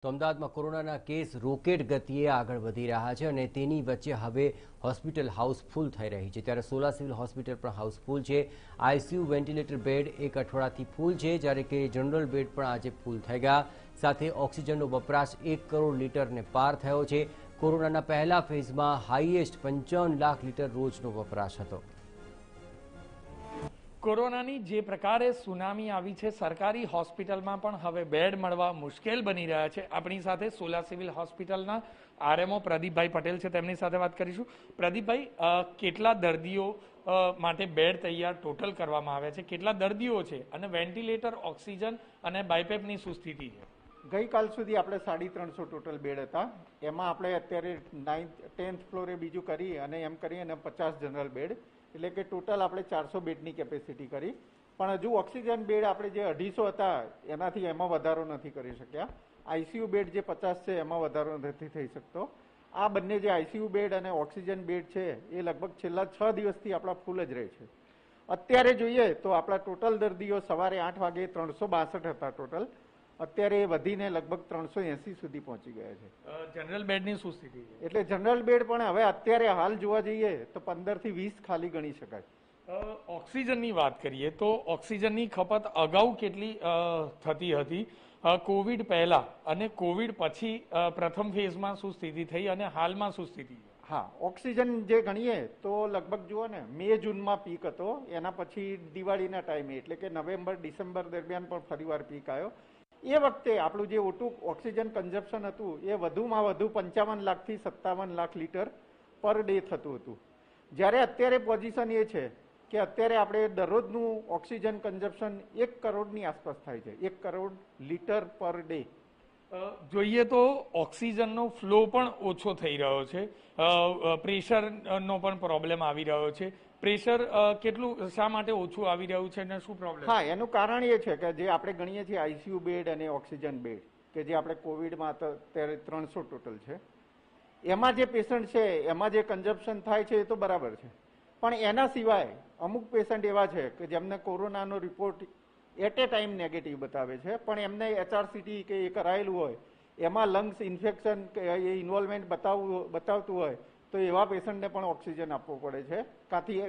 તો અમદાવાદમાં કોરોનાના કેસ રોકેટ ગતિએ આગળ વધી રહ્યા છે અને તેની વચ્ચે હવે હોસ્પિટલ હાઉસફુલ થઈ રહી છે। ત્યારે સોલા સિવિલ હોસ્પિટલ પણ હાઉસફુલ છે। આઈસીયુ વેન્ટિલેટર બેડ એક અઠવાડિયાથી ફૂલ છે, જ્યારે કે જનરલ બેડ પણ આજે ફૂલ થઈ ગયા। સાથે ઓક્સિજનનો વપરાશ 1 કરોડ લીટરને પાર થયો છે। કોરોનાના પહેલા ફેઝમાં હાઈએસ્ટ 55 લાખ લીટર રોજનો વપરાશ હતો। કોરોનાની જે પ્રકારે સુનામી આવી છે, સરકારી હોસ્પિટલમાં પણ હવે બેડ મળવા મુશ્કેલ બની રહ્યા છે। આપણી સાથે સોલા સિવિલ હોસ્પિટલના આરએમઓ પ્રદીપભાઈ પટેલ છે, તેમની સાથે વાત કરીશું। પ્રદીપભાઈ, કેટલા દર્દીઓ માટે બેડ તૈયાર ટોટલ કરવામાં આવ્યા છે, કેટલા દર્દીઓ છે અને વેન્ટિલેટર, ઓક્સિજન અને બાયપેપની શું સ્થિતિ છે? ગઈકાલ સુધી આપણે 350 ટોટલ બેડ હતા, એમાં આપણે અત્યારે 10th ફ્લોરે બીજું કરી અને એમ કરીને 50 જનરલ બેડ, એટલે કે ટોટલ આપણે 400 બેડની કેપેસિટી કરી। પણ હજુ ઓક્સિજન બેડ આપણે જે 250 હતા એનાથી એમાં વધારો નથી કરી શક્યા। આઈસીયુ બેડ જે 50 છે એમાં વધારો નથી થઈ શકતો। આ બંને જે આઈસીયુ બેડ અને ઓક્સિજન બેડ છે એ લગભગ છેલ્લા 6 દિવસથી આપણા ફૂલ જ રહે છે। અત્યારે જોઈએ તો આપણા ટોટલ દર્દીઓ સવારે 8 વાગે 362 હતા ટોટલ, અત્યારે વધીને લગભગ 380 સુધી પહોંચી ગયા છે। જનરલ બેડની શું સ્થિતિ છે? એટલે જનરલ બેડ પણ હવે અત્યારે હાલ જોવા જઈએ તો 15 થી 20 ખાલી ગણી શકાય। ઓક્સિજનની વાત કરીએ તો ઓક્સિજનની ખપત અગાઉ કેટલી થતી હતી, કોવિડ પહેલા અને કોવિડ પછી પ્રથમ ફેઝમાં શું સ્થિતિ થઈ અને હાલમાં શું સ્થિતિ છે? હા, ઓક્સિજન જે ગણીએ તો લગભગ જુઓ ને, મે જૂનમાં પીક હતો, એના પછી દિવાળીના ટાઈમે એટલે કે નવેમ્બર ડિસેમ્બર દરમિયાન પણ ફરીવાર પીક આવ્યો। એ વખતે આપણું જે ઓક્સિજન કન્ઝપ્શન હતું એ વધુમાં વધુ 55 લાખથી 57 લાખ લીટર પર ડે થતું હતું, જ્યારે અત્યારે પોઝિશન એ છે કે અત્યારે આપણે દરરોજનું ઓક્સિજન કન્ઝપ્શન 1 કરોડની આસપાસ થાય છે, 1 કરોડ લીટર પર ડે। જોઈએ તો ઓક્સિજનનો ફ્લો પણ ઓછો થઈ રહ્યો છે, પ્રેશરનો પણ પ્રોબ્લેમ આવી રહ્યો છે। પ્રેશર કેટલું, શા માટે ઓછું આવી રહ્યું છે અને શું પ્રોબ્લેમ? હા, એનું કારણ એ છે કે જે આપણે ગણીએ છીએ આઈસીયુ બેડ અને ઓક્સિજન બેડ, કે જે આપણે કોવિડમાં અત્યારે 300 ટોટલ છે, એમાં જે પેશન્ટ છે એમાં જે કન્ઝપ્શન થાય છે એ તો બરાબર છે, પણ એના સિવાય અમુક પેશન્ટ એવા છે કે જેમને કોરોનાનો report at a time negative બતાવે છે, પણ એમને એચઆરસીટી કે એ કરાયેલું હોય, એમાં લંગ્સ ઇન્ફેક્શન કે એ ઇન્વોલ્વમેન્ટ બતાવતું હોય તો એવા પેશન્ટને પણ ઓક્સિજન આપવો પડે છે,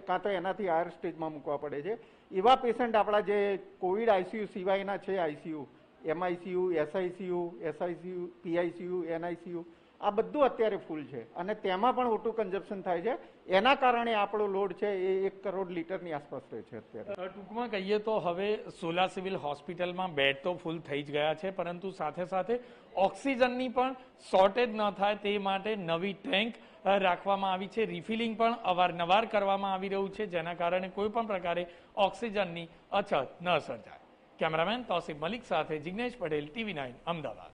કાં તો એનાથી હાયર સ્ટેજમાં મૂકવા પડે છે। એવા પેશન્ટ આપણા જે કોવિડ આઈસીયુ સિવાયના છે, આઈસીયુ, એમઆઈસીયુ, એસઆઈસીયુ, પીઆઈસીયુ, એનઆઈસીયુ, આ બધું અત્યારે ફૂલ છે અને તેમાં પણ ઓટું કન્ઝપ્શન થાય છે। એના કારણે આપણો લોડ છે એ 1 કરોડ લીટરની આસપાસ રહે છે અત્યારે। ટૂંકમાં કહીએ તો હવે સોલા સિવિલ હોસ્પિટલમાં બેડ તો ફૂલ થઈ જ ગયા છે, પરંતુ સાથે સાથે ઓક્સિજનની પણ શોર્ટેજ ન થાય તે માટે નવી ટેન્ક રાખવામાં આવી છે, રિફિલિંગ પણ અવારનવાર કરવામાં આવી રહ્યું છે, જેના કારણે કોઈ પણ પ્રકારે ઓક્સિજનની અછત ન સર્જાય। કેમેરામેન તૌસીફ મલિક સાથે જિગ્નેશ પટેલ, TV9 અમદાવાદ।